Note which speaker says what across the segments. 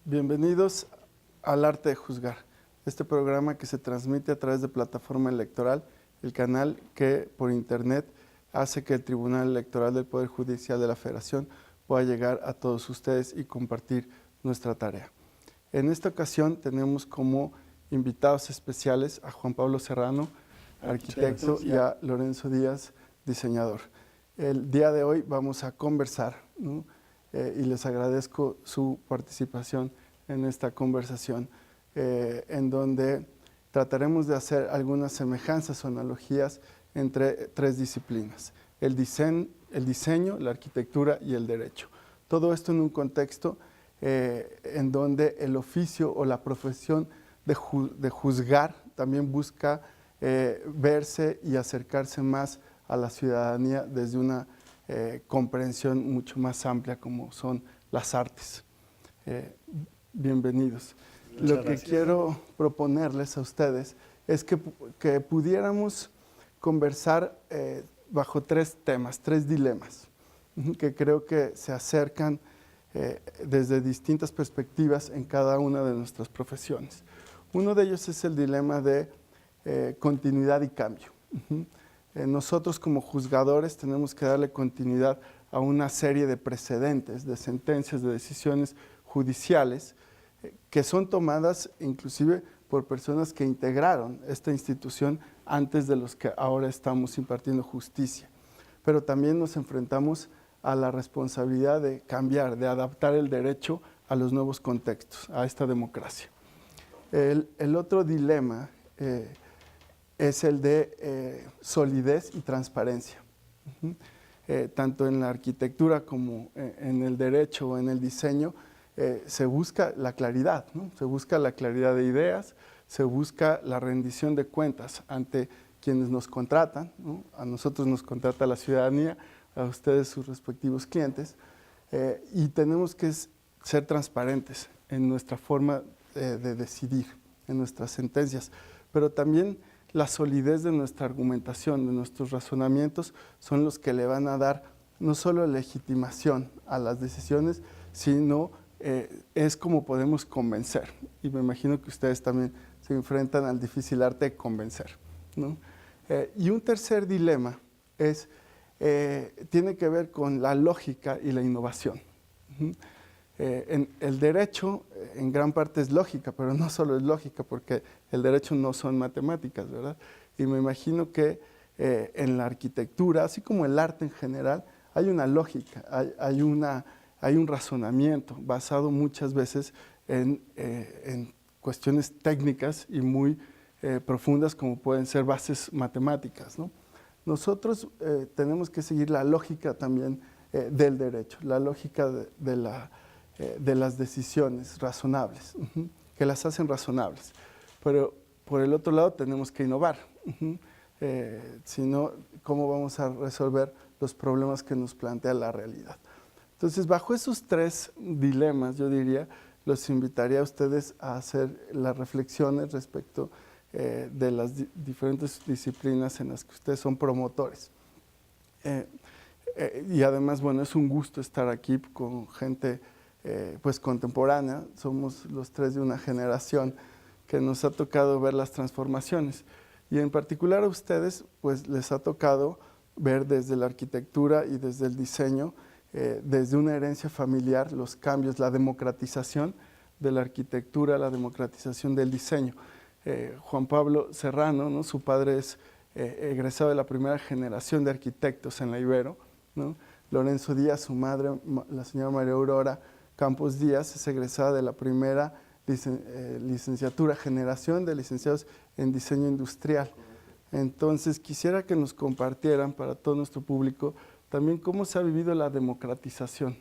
Speaker 1: Bienvenidos al Arte de Juzgar, este programa que se transmite a través de Plataforma Electoral, el canal que por internet hace que el Tribunal Electoral del Poder Judicial de la Federación pueda llegar a todos ustedes y compartir nuestra tarea. En esta ocasión tenemos como invitados especiales a Juan Pablo Serrano, arquitecto, y a Lorenzo Díaz, diseñador. El día de hoy vamos a conversar, ¿no? Y les agradezco su participación en esta conversación, en donde trataremos de hacer algunas semejanzas o analogías entre tres disciplinas: el diseño, la arquitectura y el derecho. Todo esto en un contexto en donde el oficio o la profesión de juzgar también busca verse y acercarse más a la ciudadanía desde una comprensión mucho más amplia, como son las artes. Bienvenidos. Lo que quiero proponerles a ustedes es que pudiéramos conversar bajo tres temas, tres dilemas, que creo que se acercan desde distintas perspectivas en cada una de nuestras profesiones. Uno de ellos es el dilema de continuidad y cambio. Nosotros como juzgadores tenemos que darle continuidad a una serie de precedentes, de sentencias, de decisiones judiciales que son tomadas inclusive por personas que integraron esta institución antes de los que ahora estamos impartiendo justicia. Pero también nos enfrentamos a la responsabilidad de cambiar, de adaptar el derecho a los nuevos contextos, a esta democracia. El otro dilema es el de solidez y transparencia. Tanto en la arquitectura como en el derecho o en el diseño se busca la claridad, ¿no? Se busca la claridad de ideas, se busca la rendición de cuentas ante quienes nos contratan, ¿no? A nosotros nos contrata la ciudadanía, a ustedes sus respectivos clientes, y tenemos que ser transparentes en nuestra forma de decidir, en nuestras sentencias, pero también la solidez de nuestra argumentación, de nuestros razonamientos, son los que le van a dar no solo legitimación a las decisiones, sino es como podemos convencer. Y me imagino que ustedes también se enfrentan al difícil arte de convencer, ¿no? Y un tercer dilema tiene que ver con la lógica y la innovación. En el derecho en gran parte es lógica, pero no solo es lógica, porque el derecho no son matemáticas, ¿verdad? Y me imagino que en la arquitectura, así como el arte en general, hay una lógica, hay un razonamiento basado muchas veces en cuestiones técnicas y muy profundas, como pueden ser bases matemáticas, ¿no? Nosotros tenemos que seguir la lógica también del derecho, la lógica de las decisiones razonables, que las hacen razonables. Pero por el otro lado tenemos que innovar, si no, ¿cómo vamos a resolver los problemas que nos plantea la realidad? Entonces, bajo esos tres dilemas, yo diría, los invitaría a ustedes a hacer las reflexiones respecto de las diferentes disciplinas en las que ustedes son promotores. Y además, bueno, es un gusto estar aquí con gente pues contemporánea. Somos los tres de una generación que nos ha tocado ver las transformaciones. Y en particular a ustedes, pues les ha tocado ver desde la arquitectura y desde el diseño, desde una herencia familiar, los cambios, la democratización de la arquitectura, la democratización del diseño. Juan Pablo Serrano, ¿no? Su padre es egresado de la primera generación de arquitectos en la Ibero, ¿no? Lorenzo Díaz, su madre, la señora María Aurora Campos Díaz, es egresada de la primera licenciatura, generación de licenciados en diseño industrial. Entonces, quisiera que nos compartieran para todo nuestro público también cómo se ha vivido la democratización,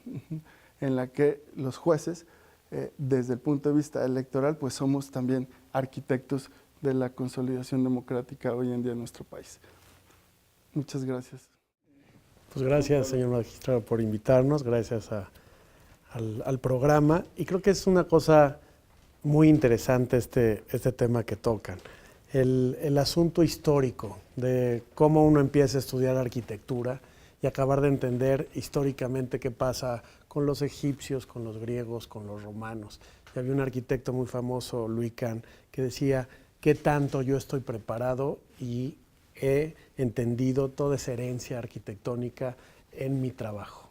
Speaker 1: en la que los jueces, desde el punto de vista electoral, pues somos también arquitectos de la consolidación democrática hoy en día en nuestro país. Muchas gracias.
Speaker 2: Pues gracias, señor magistrado, por invitarnos, gracias al programa. Y creo que es una cosa muy interesante este tema que tocan. El asunto histórico de cómo uno empieza a estudiar arquitectura y acabar de entender históricamente qué pasa con los egipcios, con los griegos, con los romanos. Y había un arquitecto muy famoso, Louis Kahn, que decía, ¿qué tanto yo estoy preparado y he entendido toda esa herencia arquitectónica en mi trabajo?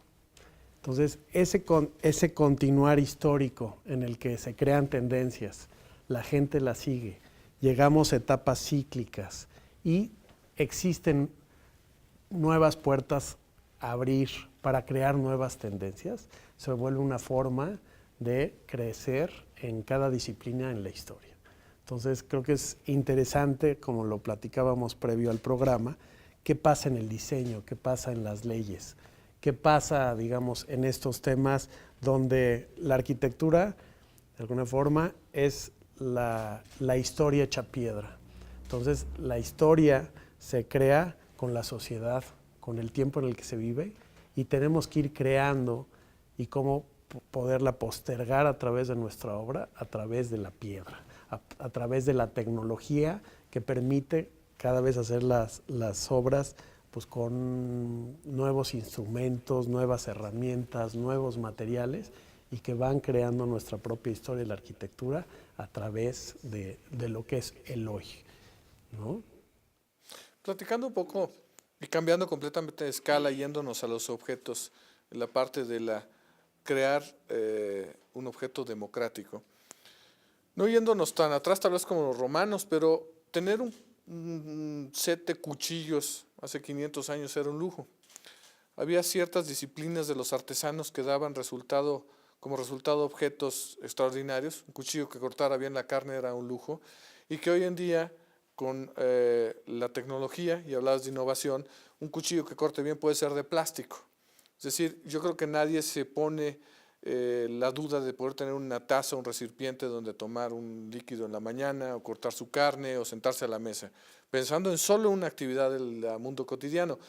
Speaker 2: Entonces, ese continuar histórico en el que se crean tendencias, la gente las sigue, llegamos a etapas cíclicas y existen nuevas puertas a abrir para crear nuevas tendencias, se vuelve una forma de crecer en cada disciplina en la historia. Entonces, creo que es interesante, como lo platicábamos previo al programa, qué pasa en el diseño, qué pasa en las leyes, qué pasa, digamos, en estos temas donde la arquitectura, de alguna forma, es la historia hecha piedra. Entonces, la historia se crea con la sociedad, con el tiempo en el que se vive, y tenemos que ir creando y cómo poderla postergar a través de nuestra obra, a través de la piedra, a través de la tecnología que permite cada vez hacer las obras pues con nuevos instrumentos, nuevas herramientas, nuevos materiales, y que van creando nuestra propia historia de la arquitectura a través de lo que es el hoy, ¿no?
Speaker 3: Platicando un poco y cambiando completamente de escala, yéndonos a los objetos, en la parte de crear un objeto democrático. No yéndonos tan atrás, tal vez como los romanos, pero tener un set de cuchillos hace 500 años era un lujo. Había ciertas disciplinas de los artesanos que daban como resultado objetos extraordinarios. Un cuchillo que cortara bien la carne era un lujo, y que hoy en día, con la tecnología, y hablabas de innovación, un cuchillo que corte bien puede ser de plástico. Es decir, yo creo que nadie se pone la duda de poder tener una taza, un recipiente donde tomar un líquido en la mañana, o cortar su carne, o sentarse a la mesa, pensando en solo una actividad del mundo cotidiano.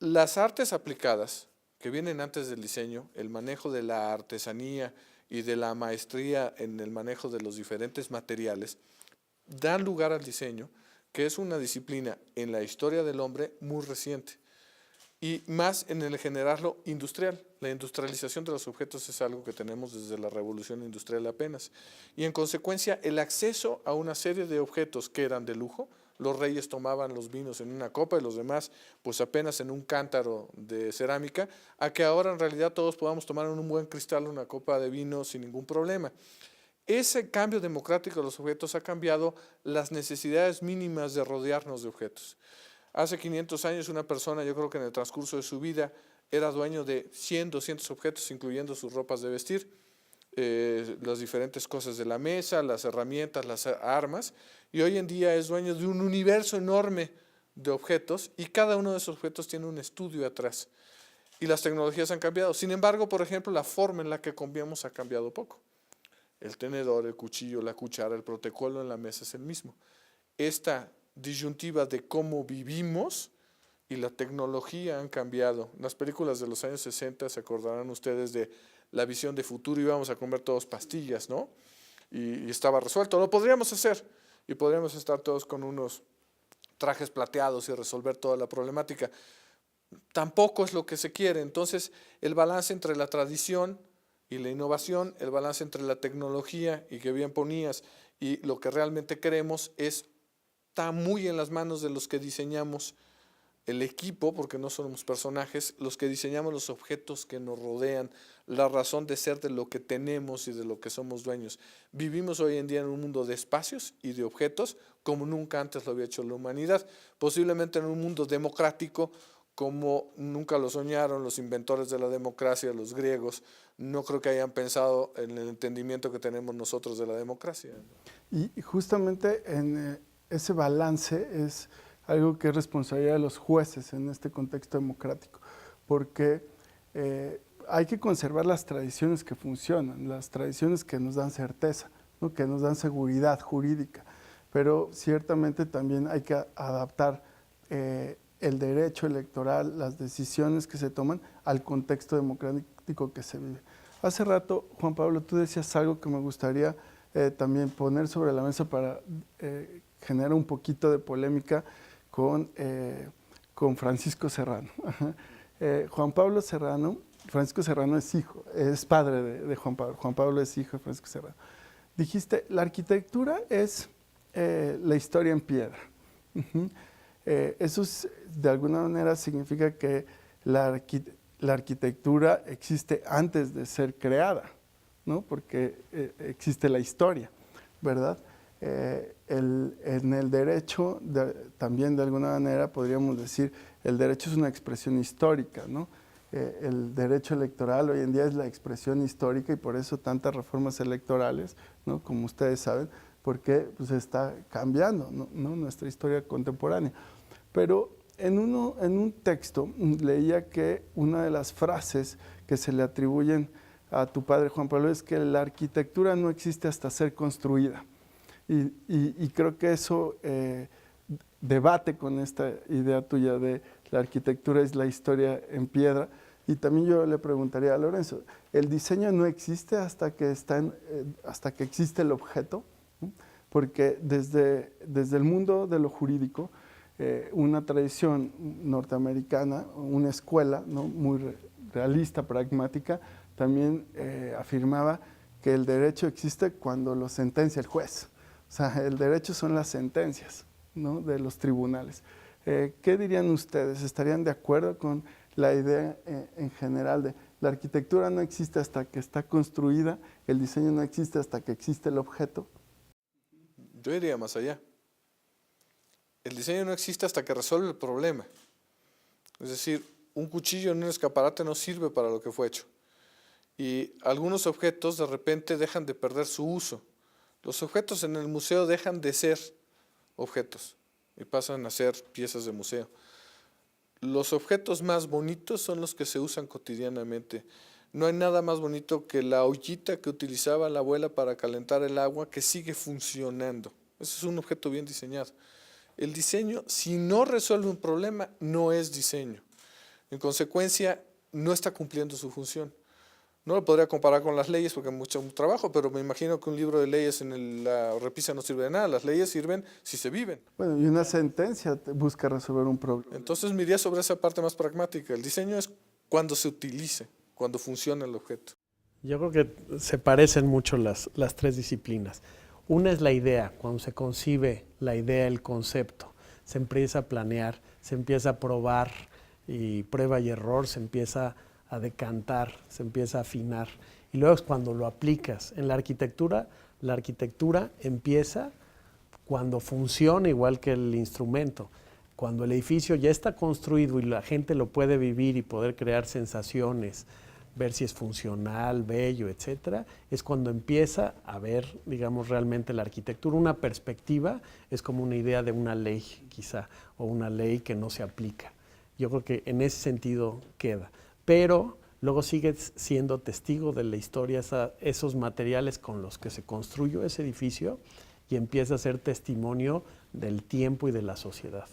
Speaker 3: Las artes aplicadas, que vienen antes del diseño, el manejo de la artesanía y de la maestría en el manejo de los diferentes materiales, dan lugar al diseño, que es una disciplina en la historia del hombre muy reciente, y más en el generarlo industrial. La industrialización de los objetos es algo que tenemos desde la revolución industrial apenas, y en consecuencia el acceso a una serie de objetos que eran de lujo. Los reyes tomaban los vinos en una copa y los demás pues apenas en un cántaro de cerámica, a que ahora en realidad todos podamos tomar en un buen cristal una copa de vino sin ningún problema. Ese cambio democrático de los objetos ha cambiado las necesidades mínimas de rodearnos de objetos. Hace 500 años una persona, yo creo que en el transcurso de su vida, era dueño de 100, 200 objetos, incluyendo sus ropas de vestir, las diferentes cosas de la mesa, las herramientas, las armas, y hoy en día es dueño de un universo enorme de objetos, y cada uno de esos objetos tiene un estudio atrás. Y las tecnologías han cambiado. Sin embargo, por ejemplo, la forma en la que comemos ha cambiado poco. El tenedor, el cuchillo, la cuchara, el protocolo en la mesa es el mismo. Esta disyuntiva de cómo vivimos y la tecnología han cambiado. En las películas de los años 60 se acordarán ustedes de la visión de futuro, íbamos a comer todos pastillas, ¿no? Y estaba resuelto. Lo podríamos hacer, y podríamos estar todos con unos trajes plateados y resolver toda la problemática. Tampoco es lo que se quiere. Entonces, el balance entre la tradición y la innovación, el balance entre la tecnología y que bien ponías y lo que realmente queremos está muy en las manos de los que diseñamos el equipo, porque no somos personajes, los que diseñamos los objetos que nos rodean, la razón de ser de lo que tenemos y de lo que somos dueños. Vivimos hoy en día en un mundo de espacios y de objetos como nunca antes lo había hecho la humanidad, posiblemente en un mundo democrático como nunca lo soñaron los inventores de la democracia, los griegos. No creo que hayan pensado en el entendimiento que tenemos nosotros de la democracia.
Speaker 1: Y justamente en ese balance es algo que es responsabilidad de los jueces en este contexto democrático, porque hay que conservar las tradiciones que funcionan, las tradiciones que nos dan certeza, ¿no? Que nos dan seguridad jurídica, pero ciertamente también hay que adaptar el derecho electoral, las decisiones que se toman al contexto democrático que se vive. Hace rato, Juan Pablo, tú decías algo que me gustaría también poner sobre la mesa para generar un poquito de polémica con Francisco Serrano. Juan Pablo Serrano, Francisco Serrano es padre de Juan Pablo. Juan Pablo es hijo de Francisco Serrano. Dijiste, la arquitectura es la historia en piedra. Eso de alguna manera significa que la arquitectura existe antes de ser creada, ¿no? Porque existe la historia, ¿verdad? En el derecho, también de alguna manera podríamos decir, el derecho es una expresión histórica, ¿no? El derecho electoral hoy en día es la expresión histórica y por eso tantas reformas electorales, ¿no? Como ustedes saben, porque pues, está cambiando, ¿no? Nuestra historia contemporánea. Pero en un texto leía que una de las frases que se le atribuyen a tu padre Juan Pablo es que la arquitectura no existe hasta ser construida. Y creo que eso debate con esta idea tuya de la arquitectura es la historia en piedra. Y también yo le preguntaría a Lorenzo, ¿el diseño no existe hasta que existe el objeto? ¿No? Porque desde el mundo de lo jurídico, una tradición norteamericana, una escuela, ¿no? Muy realista, pragmática, también afirmaba que el derecho existe cuando lo sentencia el juez. O sea, el derecho son las sentencias, ¿no? De los tribunales. ¿Qué dirían ustedes? ¿Estarían de acuerdo con la idea en general de la arquitectura no existe hasta que está construida, el diseño no existe hasta que existe el objeto?
Speaker 3: Yo iría más allá. El diseño no existe hasta que resuelve el problema. Es decir, un cuchillo en un escaparate no sirve para lo que fue hecho. Y algunos objetos de repente dejan de perder su uso. Los objetos en el museo dejan de ser objetos y pasan a ser piezas de museo. Los objetos más bonitos son los que se usan cotidianamente. No hay nada más bonito que la ollita que utilizaba la abuela para calentar el agua que sigue funcionando. Ese es un objeto bien diseñado. El diseño, si no resuelve un problema, no es diseño. En consecuencia, no está cumpliendo su función. No lo podría comparar con las leyes porque hay mucho trabajo, pero me imagino que un libro de leyes en la repisa no sirve de nada. Las leyes sirven si se viven.
Speaker 1: Bueno, y una sentencia busca resolver un problema.
Speaker 3: Entonces me iría sobre esa parte más pragmática. El diseño es cuando se utilice, cuando funciona el objeto.
Speaker 2: Yo creo que se parecen mucho las tres disciplinas. Una es la idea, cuando se concibe la idea, el concepto, se empieza a planear, se empieza a probar y prueba y error, se empieza a decantar, se empieza a afinar. Y luego es cuando lo aplicas. En la arquitectura empieza cuando funciona igual que el instrumento. Cuando el edificio ya está construido y la gente lo puede vivir y poder crear sensaciones, ver si es funcional, bello, etcétera, es cuando empieza a ver, digamos, realmente la arquitectura. Una perspectiva es como una idea de una ley, quizá, o una ley que no se aplica. Yo creo que en ese sentido queda. Pero luego sigues siendo testigo de la historia, esos materiales con los que se construyó ese edificio y empieza a ser testimonio del tiempo y de la sociedad,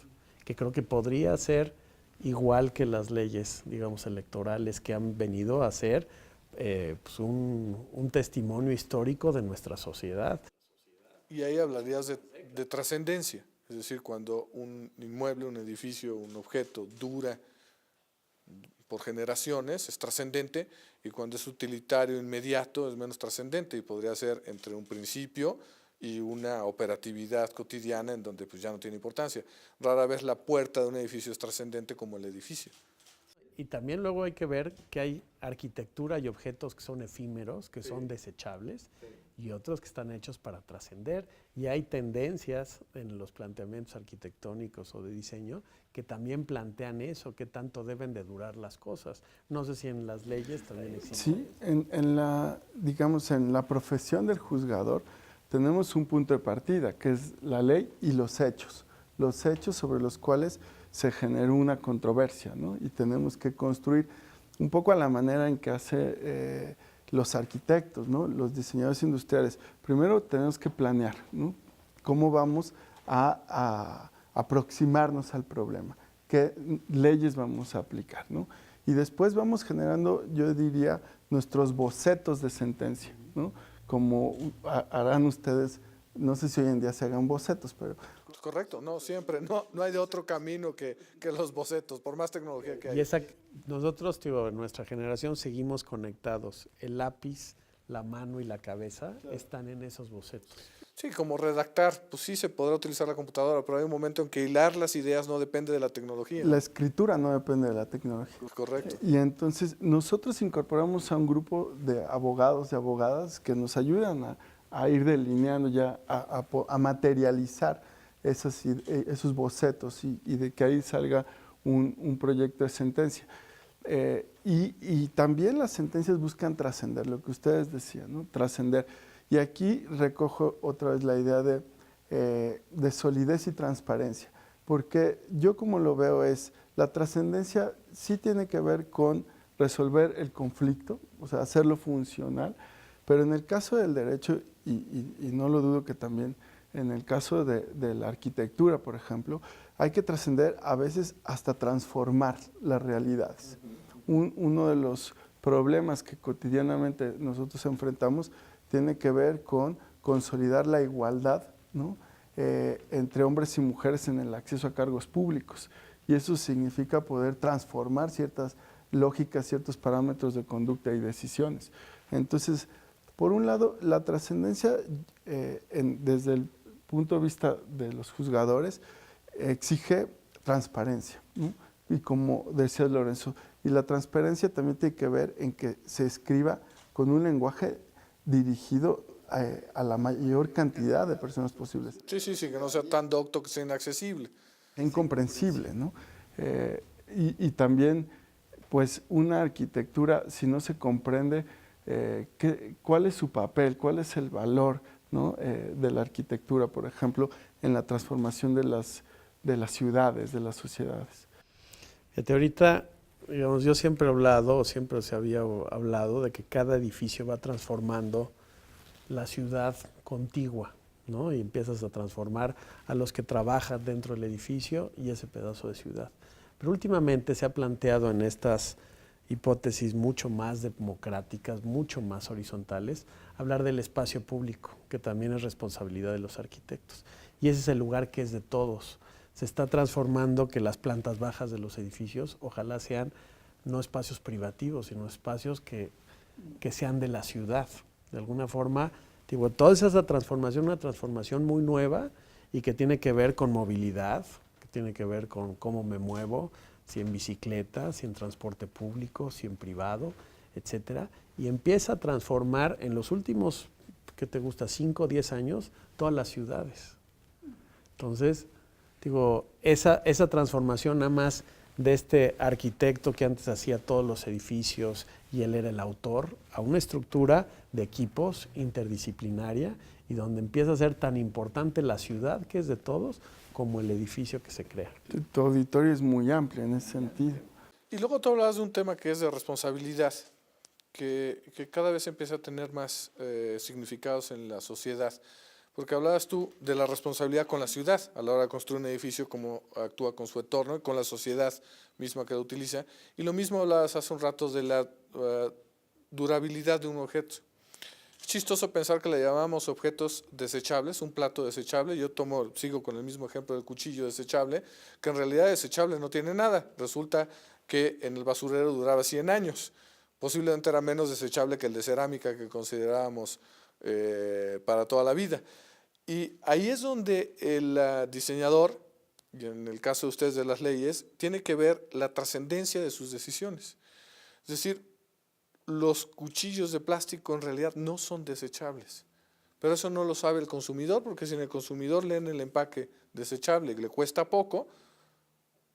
Speaker 2: que creo que podría ser igual que las leyes, digamos, electorales que han venido a ser pues un testimonio histórico de nuestra sociedad.
Speaker 3: Y ahí hablarías de trascendencia, es decir, cuando un inmueble, un edificio, un objeto dura por generaciones, es trascendente, y cuando es utilitario inmediato es menos trascendente y podría ser entre un principio y una operatividad cotidiana en donde pues ya no tiene importancia. Rara vez la puerta de un edificio es trascendente como el edificio.
Speaker 2: Y también luego hay que ver que hay arquitectura y objetos que son efímeros, que son desechables, y otros que están hechos para trascender. Y hay tendencias en los planteamientos arquitectónicos o de diseño que también plantean eso, qué tanto deben de durar las cosas. No sé si en las leyes también existe.
Speaker 1: Sí, digamos, en la profesión del juzgador tenemos un punto de partida, que es la ley y los hechos sobre los cuales se generó una controversia, ¿no? Y tenemos que construir un poco a la manera en que hace los arquitectos, ¿no? Los diseñadores industriales. Primero tenemos que planear, ¿no? Cómo vamos a aproximarnos al problema, qué leyes vamos a aplicar, ¿no? Y después vamos generando, yo diría, nuestros bocetos de sentencia, ¿no? Como harán ustedes, no sé si hoy en día se hagan bocetos, pero...
Speaker 3: Correcto, no, siempre, no hay de otro camino que los bocetos, por más tecnología que
Speaker 2: Y
Speaker 3: haya.
Speaker 2: nosotros, en nuestra generación seguimos conectados. El lápiz, la mano y la cabeza están en esos bocetos.
Speaker 3: Sí, como redactar, pues sí se podrá utilizar la computadora, pero hay un momento en que hilar las ideas no depende de la tecnología.
Speaker 1: La escritura no depende de la tecnología.
Speaker 3: Correcto.
Speaker 1: Y entonces nosotros incorporamos a un grupo de abogados y abogadas que nos ayudan a ir delineando ya, a materializar esos bocetos y de que ahí salga un proyecto de sentencia. Y también las sentencias buscan trascender, lo que ustedes decían, ¿no? Trascender. Y aquí recojo otra vez la idea de solidez y transparencia, porque yo como lo veo es, la trascendencia sí tiene que ver con resolver el conflicto, o sea, hacerlo funcional, pero en el caso del derecho, y no lo dudo que también en el caso de la arquitectura, por ejemplo, hay que trascender a veces hasta transformar las realidades. Uno de los problemas que cotidianamente nosotros enfrentamos tiene que ver con consolidar la igualdad, ¿no? Entre hombres y mujeres en el acceso a cargos públicos. Y eso significa poder transformar ciertas lógicas, ciertos parámetros de conducta y decisiones. Entonces, por un lado, la trascendencia desde el punto de vista de los juzgadores exige transparencia, ¿no? Y como decía Lorenzo, y la transparencia también tiene que ver en que se escriba con un lenguaje dirigido a la mayor cantidad de personas posibles.
Speaker 3: Sí, que no sea tan docto que sea inaccesible.
Speaker 1: Incomprensible, ¿no? Y también, pues, una arquitectura, si no se comprende cuál es su papel, cuál es el valor, ¿no? De la arquitectura, por ejemplo, en la transformación de las ciudades, de las sociedades.
Speaker 2: Fíjate, ahorita, digamos, yo siempre he hablado, o siempre se había hablado, de que cada edificio va transformando la ciudad contigua, ¿no? Y empiezas a transformar a los que trabajan dentro del edificio y ese pedazo de ciudad. Pero últimamente se ha planteado en estas hipótesis mucho más democráticas, mucho más horizontales, hablar del espacio público, que también es responsabilidad de los arquitectos. Y ese es el lugar que es de todos. Se está transformando que las plantas bajas de los edificios ojalá sean no espacios privativos, sino espacios que sean de la ciudad. De alguna forma, digo, toda esa transformación, una transformación muy nueva y que tiene que ver con movilidad, que tiene que ver con cómo me muevo, si en bicicleta, si en transporte público, si en privado, etcétera, y empieza a transformar en los últimos, ¿qué te gusta?, 5 o 10 años, todas las ciudades. Entonces, digo, esa transformación nada más de este arquitecto que antes hacía todos los edificios y él era el autor, a una estructura de equipos interdisciplinaria y donde empieza a ser tan importante la ciudad, que es de todos, como el edificio que se crea.
Speaker 1: Tu auditorio es muy amplio en ese sentido.
Speaker 3: Y luego tú hablabas de un tema que es de responsabilidad, que cada vez empieza a tener más significados en la sociedad. Porque hablabas tú de la responsabilidad con la ciudad a la hora de construir un edificio, cómo actúa con su entorno y con la sociedad misma que lo utiliza. Y lo mismo hablabas hace un rato de la durabilidad de un objeto. Es chistoso pensar que le llamamos objetos desechables, un plato desechable. Yo sigo con el mismo ejemplo del cuchillo desechable, que en realidad desechable no tiene nada. Resulta que en el basurero duraba 100 años. Posiblemente era menos desechable que el de cerámica que considerábamos para toda la vida. Y ahí es donde el diseñador, y en el caso de ustedes de las leyes, tiene que ver la trascendencia de sus decisiones. Es decir, los cuchillos de plástico en realidad no son desechables. Pero eso no lo sabe el consumidor, porque si el consumidor lee en el empaque desechable y le cuesta poco,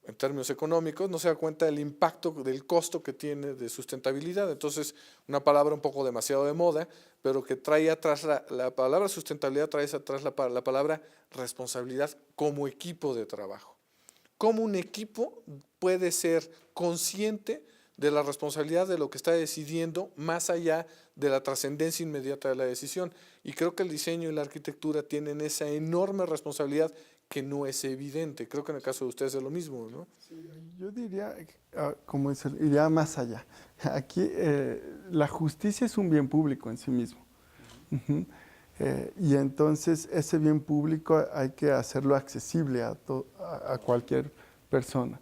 Speaker 3: en términos económicos, no se da cuenta del impacto, del costo que tiene de sustentabilidad. Entonces, una palabra un poco demasiado de moda, pero que trae atrás, la palabra sustentabilidad trae atrás la palabra responsabilidad como equipo de trabajo. ¿Cómo un equipo puede ser consciente de la responsabilidad de lo que está decidiendo más allá de la trascendencia inmediata de la decisión? Y creo que el diseño y la arquitectura tienen esa enorme responsabilidad que no es evidente. Creo que en el caso de ustedes es lo mismo, ¿no?
Speaker 1: Sí, yo diría, como dice, iría más allá. Aquí la justicia es un bien público en sí mismo. Uh-huh. Y entonces ese bien público hay que hacerlo accesible a cualquier persona.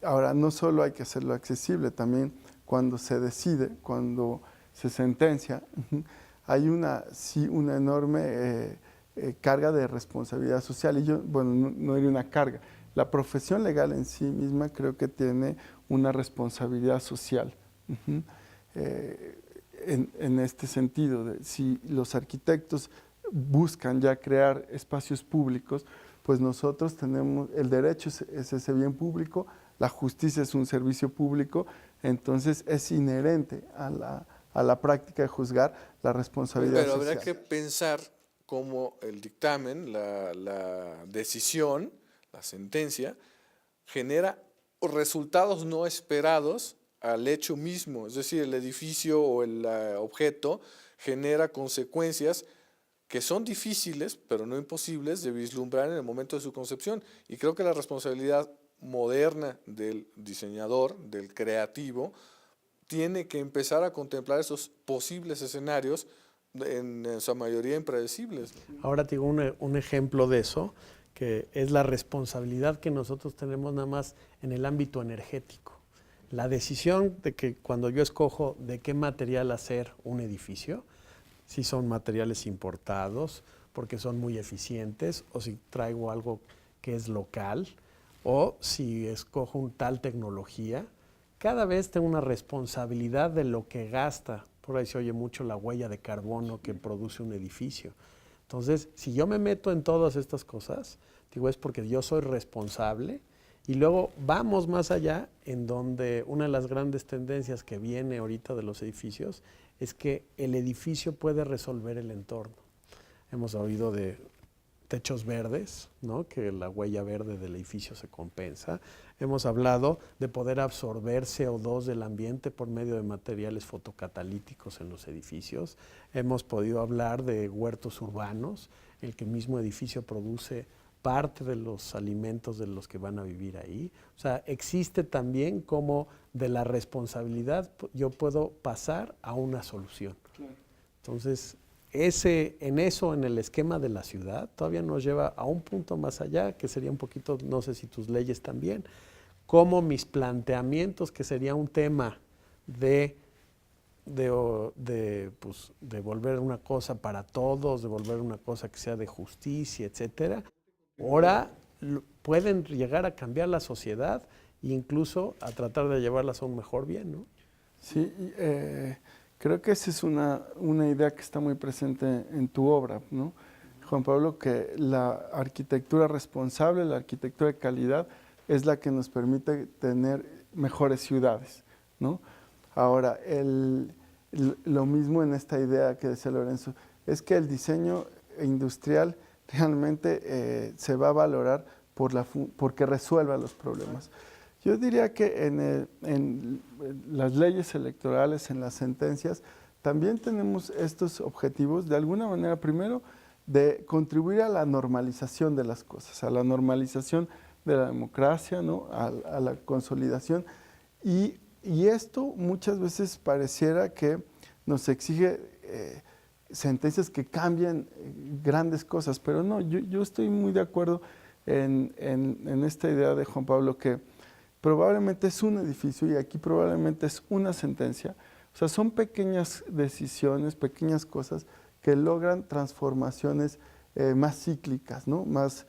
Speaker 1: Ahora, no solo hay que hacerlo accesible, también cuando se decide, cuando se sentencia, hay una enorme carga de responsabilidad social. Y yo, bueno, no diría una carga. La profesión legal en sí misma creo que tiene una responsabilidad social. Uh-huh. En este sentido, si los arquitectos buscan ya crear espacios públicos, pues nosotros tenemos, el derecho es ese bien público, la justicia es un servicio público, entonces es inherente a la práctica de juzgar la responsabilidad social.
Speaker 3: Pero habrá que pensar cómo el dictamen, la decisión, la sentencia, genera resultados no esperados al hecho mismo, es decir, el edificio o el objeto genera consecuencias que son difíciles, pero no imposibles, de vislumbrar en el momento de su concepción. Y creo que la responsabilidad moderna del diseñador, del creativo, tiene que empezar a contemplar esos posibles escenarios, en su mayoría impredecibles.
Speaker 2: Ahora te digo un ejemplo de eso, que es la responsabilidad que nosotros tenemos nada más en el ámbito energético. La decisión de que cuando yo escojo de qué material hacer un edificio, si son materiales importados porque son muy eficientes, o si traigo algo que es local, o si escojo tal tecnología, cada vez tengo una responsabilidad de lo que gasta. Por ahí se oye mucho la huella de carbono que produce un edificio. Entonces, si yo me meto en todas estas cosas, digo, es porque yo soy responsable. Y luego vamos más allá, en donde una de las grandes tendencias que viene ahorita de los edificios es que el edificio puede resolver el entorno. Hemos oído de techos verdes, ¿no? Que la huella verde del edificio se compensa. Hemos hablado de poder absorber CO2 del ambiente por medio de materiales fotocatalíticos en los edificios. Hemos podido hablar de huertos urbanos, el que el mismo edificio produce parte de los alimentos de los que van a vivir ahí. O sea, existe también como de la responsabilidad yo puedo pasar a una solución. Claro. Entonces, en el esquema de la ciudad, todavía nos lleva a un punto más allá, que sería un poquito, no sé si tus leyes también, como mis planteamientos, que sería un tema de volver una cosa para todos, de volver una cosa que sea de justicia, etcétera. Ahora pueden llegar a cambiar la sociedad e incluso a tratar de llevarlas a un mejor bien, ¿no?
Speaker 1: Sí, creo que esa es una idea que está muy presente en tu obra, ¿no, Juan Pablo? Que la arquitectura responsable, la arquitectura de calidad, es la que nos permite tener mejores ciudades, ¿no? Ahora, lo mismo en esta idea que decía Lorenzo, es que el diseño industrial realmente se va a valorar porque resuelva los problemas. Yo diría que en las leyes electorales, en las sentencias, también tenemos estos objetivos, de alguna manera, primero, de contribuir a la normalización de las cosas, a la normalización de la democracia, ¿no? a la consolidación. Y esto muchas veces pareciera que nos exige sentencias que cambian grandes cosas, pero no, yo estoy muy de acuerdo en esta idea de Juan Pablo, que probablemente es un edificio y aquí probablemente es una sentencia. O sea, son pequeñas decisiones, pequeñas cosas que logran transformaciones más cíclicas, ¿no? Más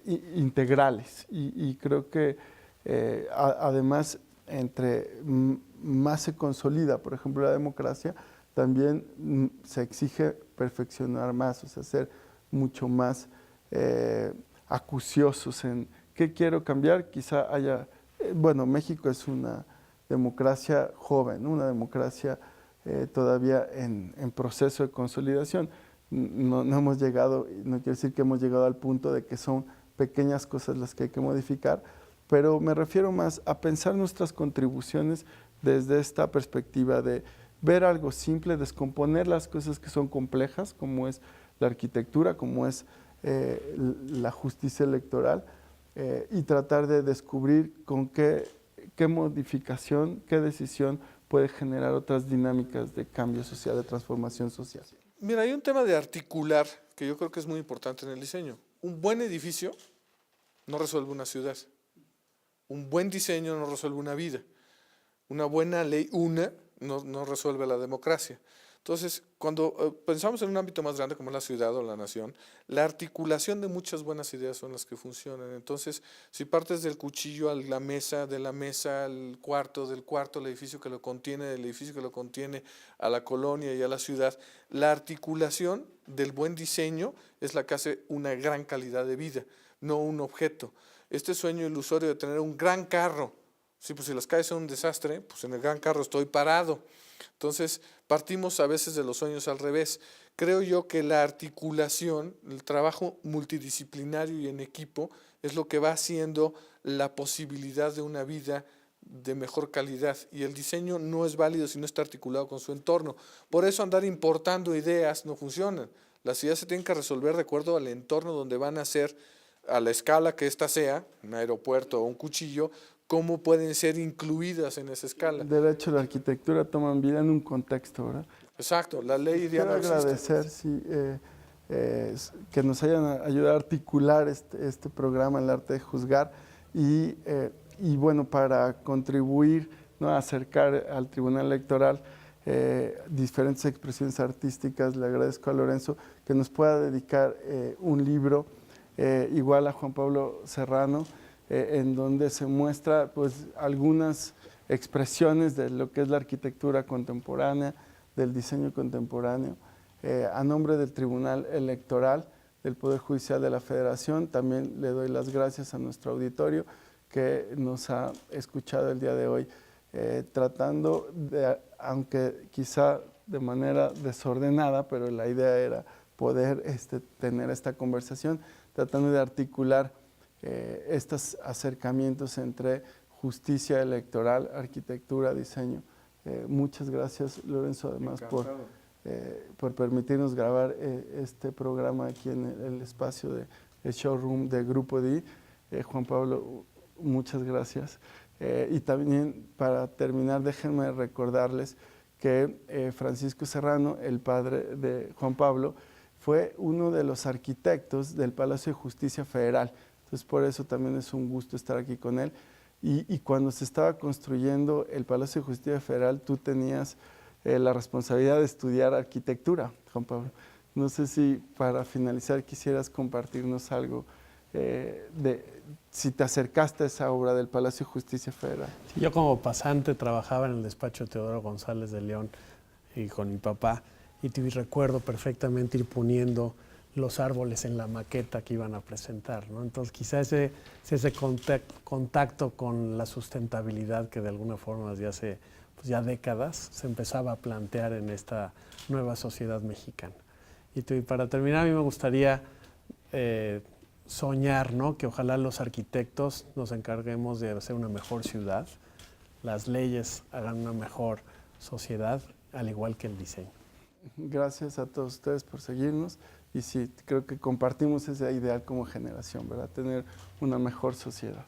Speaker 1: integrales. Y creo que además, entre más se consolida, por ejemplo, la democracia, también se exige perfeccionar más, o sea, ser mucho más acuciosos en qué quiero cambiar. Quizá haya, bueno, México es una democracia joven, ¿no? Una democracia todavía en proceso de consolidación. No hemos llegado, no quiero decir que hemos llegado al punto de que son pequeñas cosas las que hay que modificar, pero me refiero más a pensar nuestras contribuciones desde esta perspectiva de ver algo simple, descomponer las cosas que son complejas, como es la arquitectura, como es la justicia electoral, y tratar de descubrir con qué modificación, qué decisión puede generar otras dinámicas de cambio social, de transformación social.
Speaker 3: Mira, hay un tema de articular que yo creo que es muy importante en el diseño. Un buen edificio no resuelve una ciudad. Un buen diseño no resuelve una vida. Una buena ley, no resuelve la democracia. Entonces, cuando pensamos en un ámbito más grande como la ciudad o la nación, la articulación de muchas buenas ideas son las que funcionan. Entonces, si partes del cuchillo a la mesa, de la mesa al cuarto, del cuarto al edificio que lo contiene, del edificio que lo contiene a la colonia y a la ciudad, la articulación del buen diseño es la que hace una gran calidad de vida, no un objeto. Este sueño ilusorio de tener un gran carro, sí, pues si las calles son un desastre, pues en el gran carro estoy parado. Entonces, partimos a veces de los sueños al revés. Creo yo que la articulación, el trabajo multidisciplinario y en equipo, es lo que va haciendo la posibilidad de una vida de mejor calidad. Y el diseño no es válido si no está articulado con su entorno. Por eso andar importando ideas no funcionan. Las ideas se tienen que resolver de acuerdo al entorno donde van a ser, a la escala que ésta sea, un aeropuerto o un cuchillo, cómo pueden ser incluidas en esa escala.
Speaker 1: De hecho, la arquitectura toma vida en un contexto, ¿verdad?
Speaker 3: Exacto, la ley ya
Speaker 1: Quiero
Speaker 3: no existe.
Speaker 1: agradecer que nos hayan ayudado a articular este programa, El Arte de Juzgar, y bueno, para contribuir, ¿no?, a acercar al Tribunal Electoral diferentes expresiones artísticas. Le agradezco a Lorenzo que nos pueda dedicar un libro, igual a Juan Pablo Serrano, en donde se muestra pues algunas expresiones de lo que es la arquitectura contemporánea, del diseño contemporáneo. A nombre del Tribunal Electoral del Poder Judicial de la Federación, también le doy las gracias a nuestro auditorio que nos ha escuchado el día de hoy, tratando de, aunque quizá de manera desordenada, pero la idea era poder tener esta conversación, tratando de articular estos acercamientos entre justicia electoral, arquitectura, diseño. Muchas gracias, Lorenzo, además por permitirnos grabar este programa aquí en el espacio del showroom de Grupo DI. Juan Pablo, muchas gracias. Y también, para terminar, déjenme recordarles que Francisco Serrano, el padre de Juan Pablo, fue uno de los arquitectos del Palacio de Justicia Federal. Entonces, por eso también es un gusto estar aquí con él. Y cuando se estaba construyendo el Palacio de Justicia Federal, tú tenías la responsabilidad de estudiar arquitectura, Juan Pablo. No sé si para finalizar quisieras compartirnos algo si te acercaste a esa obra del Palacio de Justicia Federal.
Speaker 2: Sí, yo como pasante trabajaba en el despacho de Teodoro González de León y con mi papá, y recuerdo perfectamente ir poniendo los árboles en la maqueta que iban a presentar, ¿no? Entonces quizá ese contacto con la sustentabilidad que de alguna forma desde hace ya décadas se empezaba a plantear en esta nueva sociedad mexicana. Y para terminar, a mí me gustaría soñar, ¿no?, que ojalá los arquitectos nos encarguemos de hacer una mejor ciudad, las leyes hagan una mejor sociedad, al igual que el diseño.
Speaker 1: Gracias a todos ustedes por seguirnos. Y sí, creo que compartimos ese ideal como generación, ¿verdad? Tener una mejor sociedad.